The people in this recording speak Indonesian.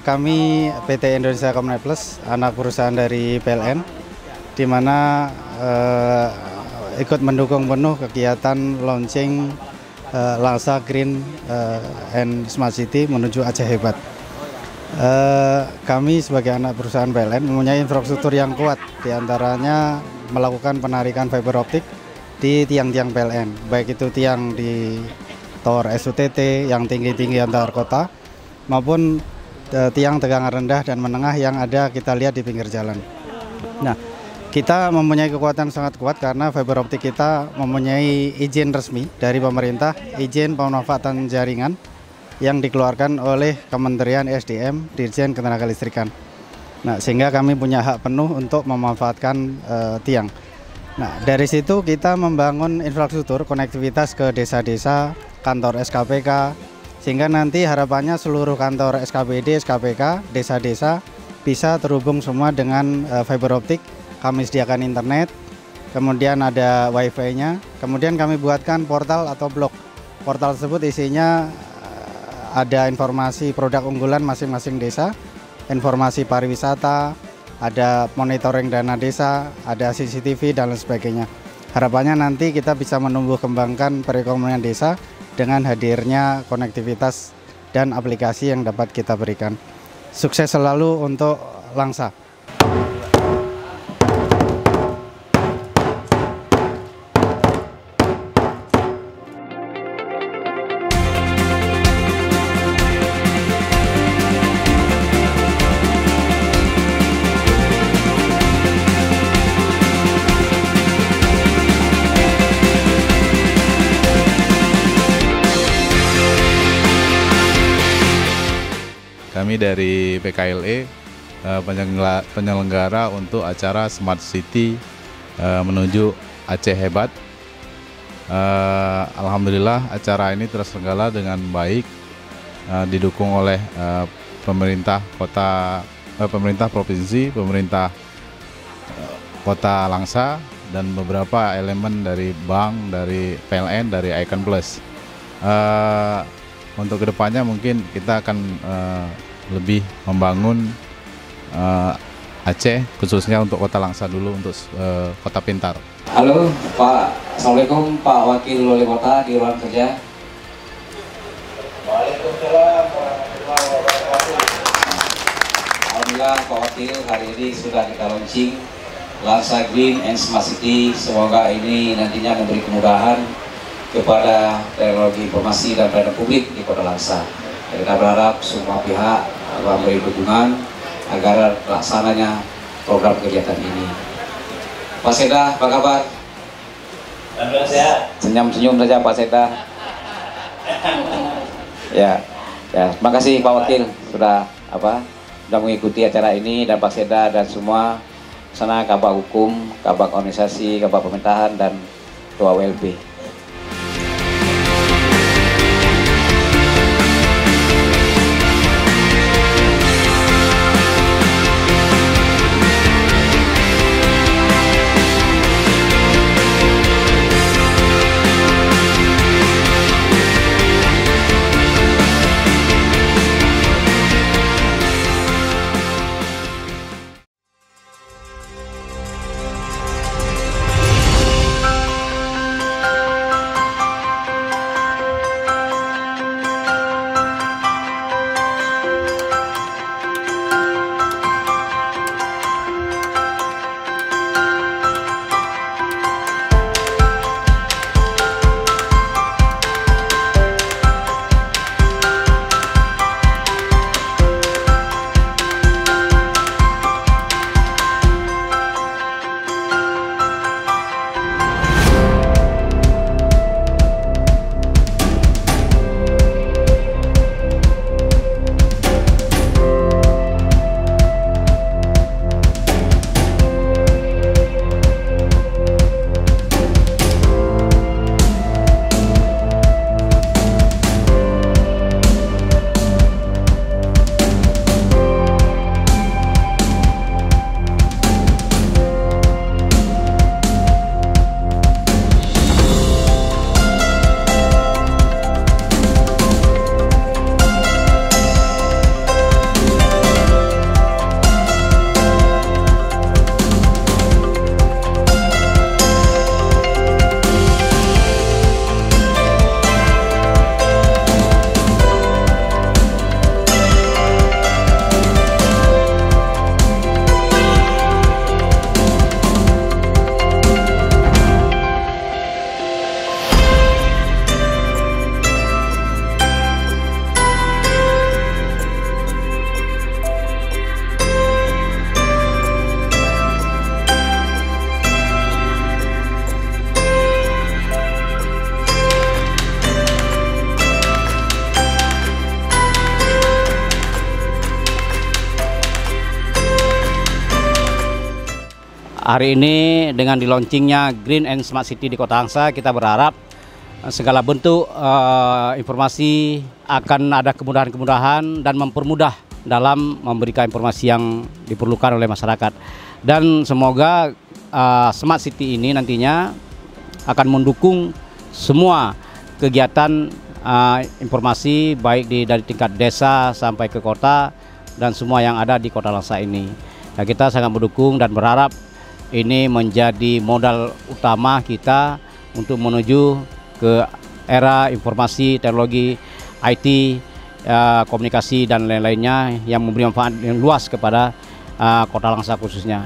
Kami PT Indonesia Comnet Plus, anak perusahaan dari PLN, di mana ikut mendukung penuh kegiatan launching Langsa Green and Smart City menuju Aceh Hebat. Kami sebagai anak perusahaan PLN mempunyai infrastruktur yang kuat, diantaranya melakukan penarikan fiber optik di tiang-tiang PLN, baik itu tiang di tower SUTT yang tinggi-tinggi antar kota, maupun tiang tegangan rendah dan menengah yang ada kita lihat di pinggir jalan. Nah, kita mempunyai kekuatan sangat kuat karena fiber optik kita mempunyai izin resmi dari pemerintah, izin pemanfaatan jaringan yang dikeluarkan oleh Kementerian SDM, Dirjen Ketenagalistrikan. Nah, sehingga kami punya hak penuh untuk memanfaatkan tiang. Nah, dari situ kita membangun infrastruktur konektivitas ke desa-desa, kantor SKPK, sehingga nanti harapannya seluruh kantor SKPD, SKPK, desa-desa bisa terhubung semua dengan fiber optik. Kami sediakan internet, kemudian ada wifi-nya, kemudian kami buatkan portal atau blog. Portal tersebut isinya ada informasi produk unggulan masing-masing desa, informasi pariwisata, ada monitoring dana desa, ada CCTV dan lain sebagainya. Harapannya nanti kita bisa menumbuh kembangkan perekonomian desa dengan hadirnya konektivitas dan aplikasi yang dapat kita berikan. Sukses selalu untuk Langsa. Kami dari PKLE penyelenggara untuk acara Smart City menuju Aceh Hebat. Alhamdulillah acara ini terselenggara dengan baik, didukung oleh pemerintah pemerintah provinsi, pemerintah kota Langsa, dan beberapa elemen dari bank, dari PLN, dari Icon Plus. Untuk kedepannya mungkin kita akan lebih membangun Aceh, khususnya untuk kota Langsa dulu, untuk kota pintar. Halo Pak, Assalamualaikum Pak Wakil Wali Kota di ruang kerja. Waalaikumsalam warahmatullahi wabarakatuh. Alhamdulillah Pak Wakil, hari ini sudah kita launching Langsa Green and Smart City. Semoga ini nantinya memberi kemudahan kepada teknologi informasi dan pelayanan publik di Kota Langsa. Kita berharap semua pihak memberi dukungan agar pelaksananya program kegiatan ini. Pak Seda, apa kabar? Alhamdulillah sehat. Senyum-senyum saja Pak Seda. Ya, terima kasih Pak Wakil sudah mengikuti acara ini, dan Pak Seda dan semua sana Kabak Hukum, Kabak Organisasi, Kabak Pemerintahan, dan Ketua WLB. Hari ini dengan di launchingnya Green and Smart City di Kota Langsa, kita berharap segala bentuk informasi akan ada kemudahan-kemudahan dan mempermudah dalam memberikan informasi yang diperlukan oleh masyarakat. Dan semoga Smart City ini nantinya akan mendukung semua kegiatan informasi baik dari tingkat desa sampai ke kota dan semua yang ada di Kota Langsa ini. Nah, kita sangat mendukung dan berharap ini menjadi modal utama kita untuk menuju ke era informasi, teknologi, IT, komunikasi dan lain-lainnya yang memberi manfaat yang luas kepada Kota Langsa khususnya.